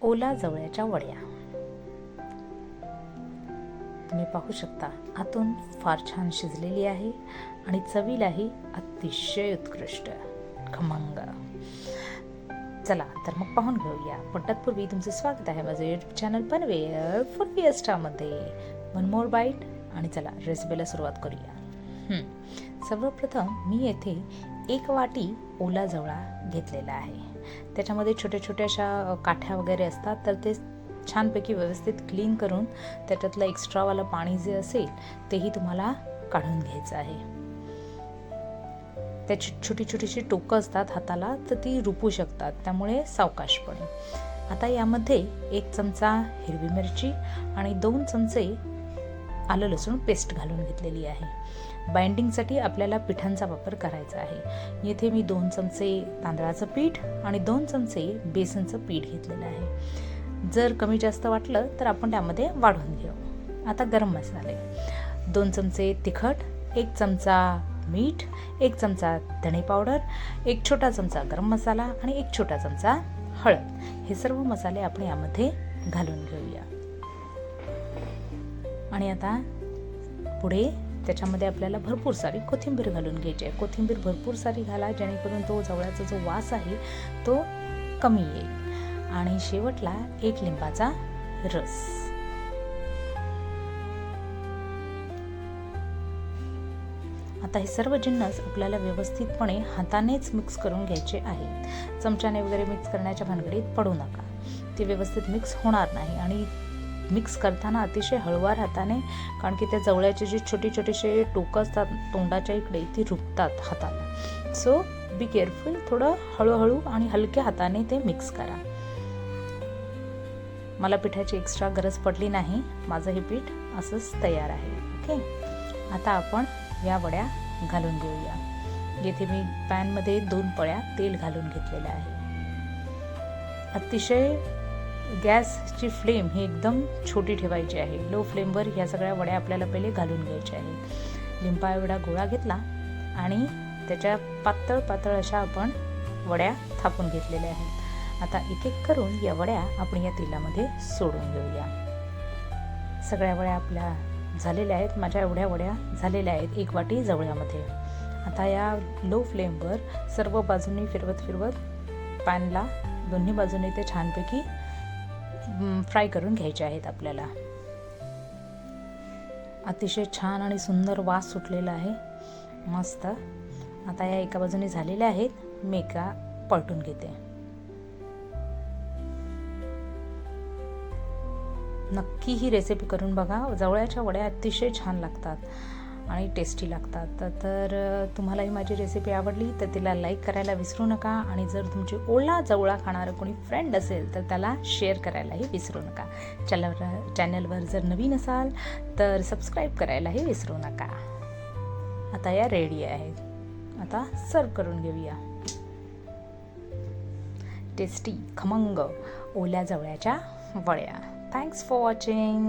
ओला जवळ्याच्या वड्या तुम्ही पाहू शकता, आतून फार छान शिजलेली आहे आणि चवीलाही अतिशय उत्कृष्ट खमंग। चला तर मग पाहून घेऊया, पण तत्पूर्वी तुमचे स्वागत आहे माझे यूट्यूब चॅनल पनवेल फूड फिएस्टामध्ये। वन मोर बाईट आणि चला रेसिपीला सुरुवात करूया। सर्वप्रथम मी येथे 1 वाटी ओला जवळा घेतलेला आहे। त्याच्यामध्ये छोट्या छोट्याशा काठ्या वगैरे असतात, तर ते छानपैकी व्यवस्थित क्लीन करून त्याच्यातलं एक्स्ट्रावालं पाणी जे असेल तेही तुम्हाला काढून घ्यायचं आहे। त्याची छोटी छोटीशी टोकं असतात हाताला, तर ती रुपू शकतात, त्यामुळे सावकाशपणे। आता यामध्ये 1 चमचा हिरवी मिरची आणि 2 चमचे आलं लसूण पेस्ट घालून घेतलेली आहे। बाइंडिंगसाठी आपल्याला पिठांचा वापर करायचा आहे। येथे मी 2 चमचे तांदळाचं पीठ आणि 2 चमचे बेसनचं पीठ घेतलेलं आहे। जर कमी जास्त वाटलं तर आपण त्यामध्ये वाढवून घेऊ। आता गरम मसाले 2 चमचे तिखट, 1 चमचा मीठ, 1 चमचा धणे पावडर, 1 छोटा चमचा गरम मसाला आणि 1 छोटा चमचा हळद, हे सर्व मसाले आपण यामध्ये घालून घेऊया। आणि आता पुढे त्याच्यामध्ये आपल्याला भरपूर सारी कोथिंबीर घालून घ्यायची आहे। कोथिंबीर भरपूर सारी घाला, जेणेकरून तो जवळाचा जो वास आहे तो कमी येईल। आणि शेवटला 1 लिंबाचा रस। आता हे सर्व जिन्नस आपल्याला व्यवस्थितपणे हातानेच मिक्स करून घ्यायचे आहेत। चमच्याने वगैरे मिक्स करण्याच्या भानगडीत पडू नका, ते व्यवस्थित मिक्स होणार नाही। आणि मिक्स करताना अतिशय हळूवार हाताने, कारण की त्या जवळ्याचे जे छोटे छोटेसे टोकं असतात तोंडाच्या इकडे, ती रुपतात हाताला। सो बी केअरफुल, थोडं हळूहळू आणि हलक्या हाताने ते मिक्स करा। मला पिठाची एक्स्ट्रा गरज पडली नाही, माझं हे पीठ असंच तयार आहे। ओके, आता आपण या वड्या घालून घेऊया। येथे मी पॅनमध्ये 2 पळ्या तेल घालून घेतलेलं आहे। अतिशय गॅसची फ्लेम ही एकदम छोटी ठेवायची आहे। लो फ्लेमवर ह्या सगळ्या वड्या आपल्याला पहिले घालून घ्यायच्या आहेत। लिंबा एवढा गोळा घेतला आणि त्याच्या पातळ पातळ अशा आपण वड्या थापून घेतलेल्या आहेत। आता एक एक करून या वड्या आपण या तेलामध्ये सोडून घेऊया। सगळ्या वड्या आपल्या झालेल्या आहेत। माझ्या एवढ्या वड्या झालेल्या आहेत 1 वाटी जवळ्यामध्ये। आता या लो फ्लेमवर सर्व बाजूंनी फिरवत फिरवत पॅनला दोन्ही बाजूने ते छानपैकी फ्राय करून घ्यायचे आहेत आपल्याला। अतिशय छान आणि सुंदर वास सुटलेला आहे, मस्त। आता या एका बाजूने झालेल्या आहेत, मी एका पलटून घेते। नक्की ही रेसिपी करून बघा, जवळ्याच्या वड्या अतिशय छान लागतात आणि टेस्टी लागतात। तर तुम्हालाही माझी रेसिपी आवडली तर तिला लाईक करायला विसरू नका। आणि जर तुमची ओला जवळा खाणारं कोणी फ्रेंड असेल तर त्याला शेअर करायलाही विसरू नका। चॅनलवर जर नवीन असाल तर सबस्क्राईब करायलाही विसरू नका। आता या रेडी आहेत, आता सर्व करून घेऊया। टेस्टी खमंग ओल्या जवळ्याच्या वड्या। Thanks for watching.